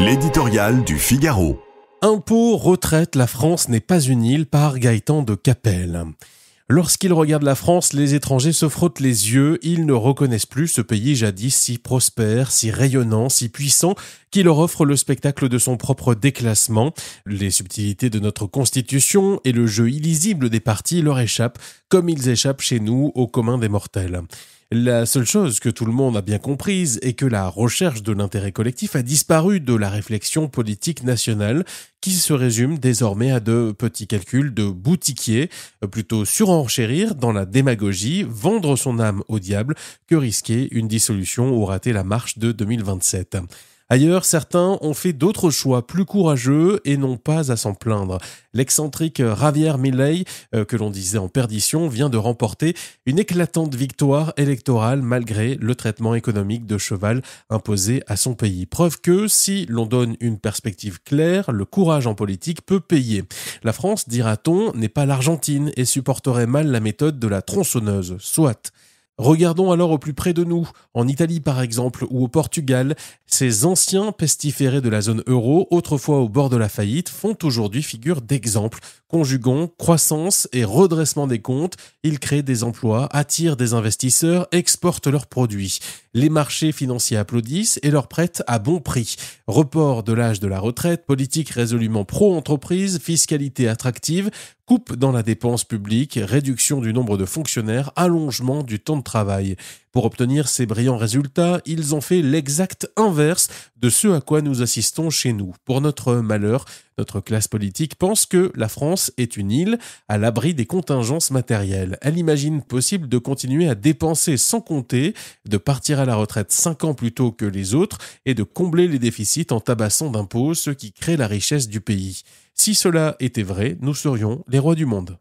L'éditorial du Figaro. Impôts, retraite, la France n'est pas une île par Gaëtan de Capelle. Lorsqu'ils regardent la France, les étrangers se frottent les yeux, ils ne reconnaissent plus ce pays jadis si prospère, si rayonnant, si puissant, qui leur offre le spectacle de son propre déclassement. Les subtilités de notre constitution et le jeu illisible des partis leur échappent, comme ils échappent chez nous au commun des mortels. La seule chose que tout le monde a bien comprise est que la recherche de l'intérêt collectif a disparu de la réflexion politique nationale qui se résume désormais à de petits calculs de boutiquiers, plutôt surenchérir dans la démagogie, vendre son âme au diable que risquer une dissolution ou rater la marche de 2027. Ailleurs, certains ont fait d'autres choix plus courageux et n'ont pas à s'en plaindre. L'excentrique Javier Milei, que l'on disait en perdition, vient de remporter une éclatante victoire électorale malgré le traitement économique de cheval imposé à son pays. Preuve que, si l'on donne une perspective claire, le courage en politique peut payer. La France, dira-t-on, n'est pas l'Argentine et supporterait mal la méthode de la tronçonneuse. Soit. Regardons alors au plus près de nous, en Italie par exemple, ou au Portugal. Ces anciens pestiférés de la zone euro, autrefois au bord de la faillite, font aujourd'hui figure d'exemple. Conjuguant croissance et redressement des comptes, ils créent des emplois, attirent des investisseurs, exportent leurs produits. Les marchés financiers applaudissent et leur prêtent à bon prix. Report de l'âge de la retraite, politique résolument pro-entreprise, fiscalité attractive, coupe dans la dépense publique, réduction du nombre de fonctionnaires, allongement du temps de travail. Pour obtenir ces brillants résultats, ils ont fait l'exact inverse de ce à quoi nous assistons chez nous. Pour notre malheur, notre classe politique pense que la France est une île à l'abri des contingences matérielles. Elle imagine possible de continuer à dépenser sans compter, de partir à la retraite 5 ans plus tôt que les autres et de combler les déficits en tabassant d'impôts, ce qui crée la richesse du pays. Si cela était vrai, nous serions les rois du monde.